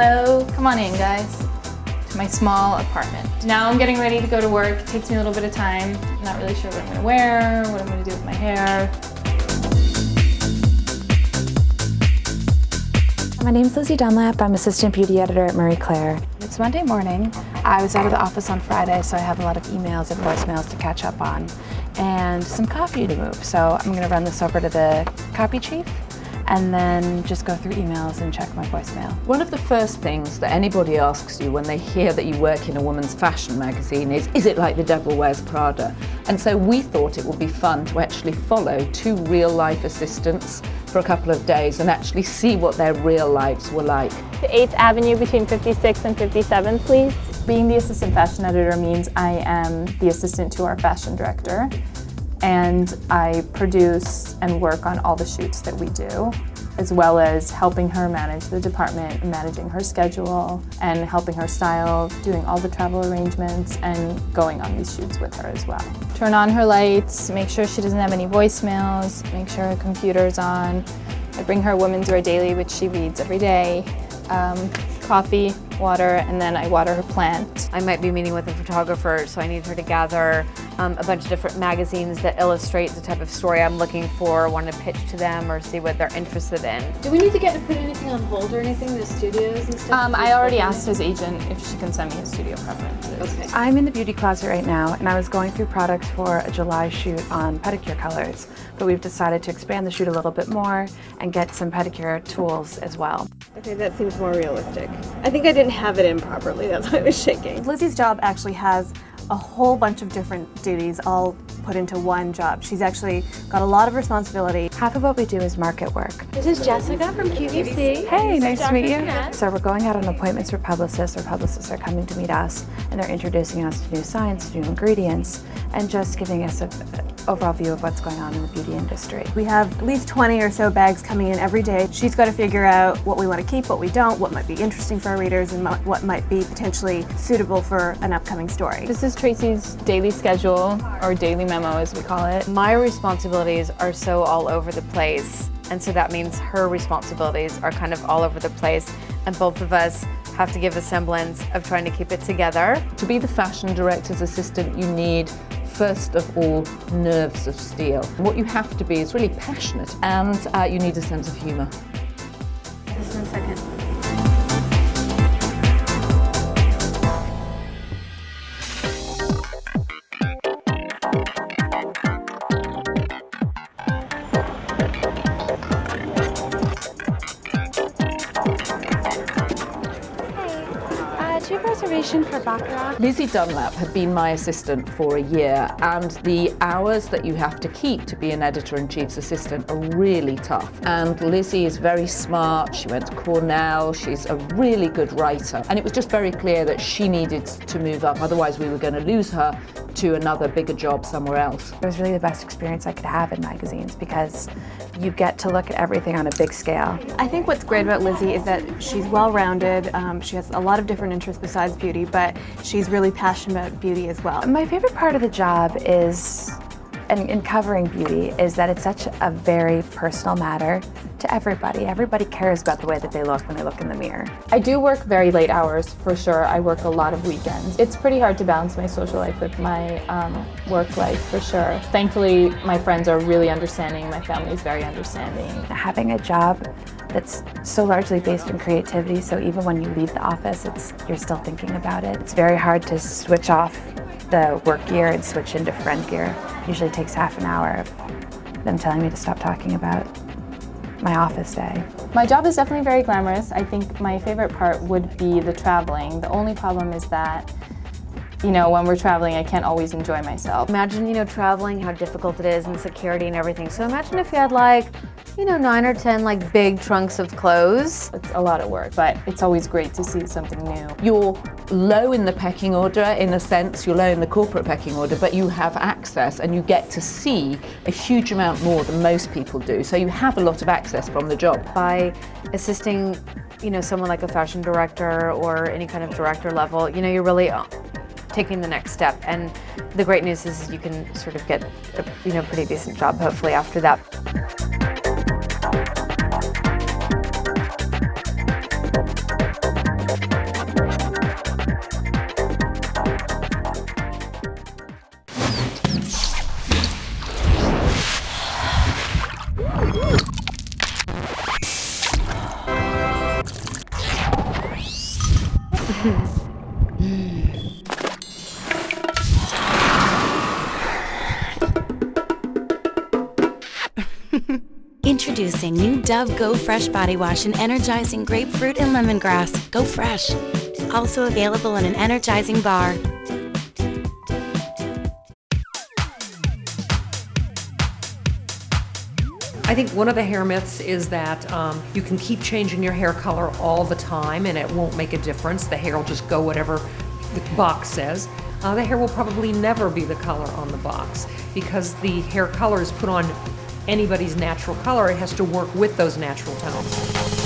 Hello, come on in guys, to my small apartment. Now I'm getting ready to go to work. It takes me a little bit of time. I'm not really sure what I'm gonna wear, what I'm gonna do with my hair. My name's Lizzie Dunlap. I'm assistant beauty editor at Marie Claire. It's Monday morning. I was out of the office on Friday, so I have a lot of emails and voicemails to catch up on and some copy to move. So I'm gonna run this over to the copy chief and then just go through emails and check my voicemail. One of the first things that anybody asks you when they hear that you work in a woman's fashion magazine is it like The Devil Wears Prada? And so we thought it would be fun to actually follow two real-life assistants for a couple of days and actually see what their real lives were like. The 8th Avenue between 56th and 57th, please. Being the assistant fashion editor means I am the assistant to our fashion director, and I produce and work on all the shoots that we do, as well as helping her manage the department, managing her schedule, and helping her style, doing all the travel arrangements, and going on these shoots with her as well. Turn on her lights, make sure she doesn't have any voicemails, make sure her computer's on. I bring her Women's Wear Daily, which she reads every day, coffee, water, and then I water her plant. I might be meeting with a photographer, so I need her to gather a bunch of different magazines that illustrate the type of story I'm looking for, want to pitch to them or see what they're interested in. Do we need to put anything on hold or anything, the studios and stuff? I already asked his agent if she can send me his studio preferences. Okay. I'm in the beauty closet right now, and I was going through products for a July shoot on pedicure colors, but we've decided to expand the shoot a little bit more and get some pedicure tools as well. Okay, that seems more realistic. I think I didn't have it in properly, that's why I was shaking. Lizzie's job actually has a whole bunch of different duties all put into one job. She's actually got a lot of responsibility. Half of what we do is market work. This is Jessica from QVC. Hey, nice to meet you. So we're going out on appointments for publicists, or publicists are coming to meet us, and they're introducing us to new science, to new ingredients, and just giving us an overall view of what's going on in the beauty industry. We have at least 20 or so bags coming in every day. She's got to figure out what we want to keep, what we don't, what might be interesting for our readers, and what might be potentially suitable for an upcoming story. This is Tracy's daily schedule, or daily memo as we call it. My responsibilities are so all over the place, and so that means her responsibilities are kind of all over the place, and both of us have to give a semblance of trying to keep it together. To be the fashion director's assistant, you need, first of all, nerves of steel. What you have to be is really passionate, and you need a sense of humour. Just one second. Do you have a reservation for Baccarat? Lizzie Dunlap had been my assistant for a year, and the hours that you have to keep to be an editor-in-chief's assistant are really tough. And Lizzie is very smart, she went to Cornell, she's a really good writer, and it was just very clear that she needed to move up, otherwise we were going to lose her to another bigger job somewhere else. It was really the best experience I could have in magazines because you get to look at everything on a big scale. I think what's great about Lizzie is that she's well-rounded. She has a lot of different interests besides beauty, but she's really passionate about beauty as well. My favorite part of the job is, and in covering beauty, is that it's such a very personal matter to everybody. Everybody cares about the way that they look when they look in the mirror. I do work very late hours, for sure. I work a lot of weekends. It's pretty hard to balance my social life with my work life, for sure. Thankfully, my friends are really understanding. My family is very understanding. Having a job that's so largely based in creativity, so even when you leave the office, you're still thinking about it. It's very hard to switch off the work gear and switch into friend gear. It usually takes half an hour of them telling me to stop talking about my office day. My job is definitely very glamorous. I think my favorite part would be the traveling. The only problem is that, when we're traveling, I can't always enjoy myself. Imagine, traveling, how difficult it is, and security and everything. So imagine if you had 9 or 10 big trunks of clothes. It's a lot of work, but it's always great to see something new. You're low in the pecking order, in a sense, you're low in the corporate pecking order, but you have access and you get to see a huge amount more than most people do. So you have a lot of access from the job. By assisting, someone like a fashion director or any kind of director level, you're really taking the next step. And the great news is you can sort of get a pretty decent job hopefully after that. Introducing new Dove Go Fresh Body Wash in energizing grapefruit and lemongrass. Go fresh. Also available in an energizing bar. I think one of the hair myths is that you can keep changing your hair color all the time and it won't make a difference. The hair will just go whatever the box says. The hair will probably never be the color on the box because the hair color is put on anybody's natural color. It has to work with those natural tones.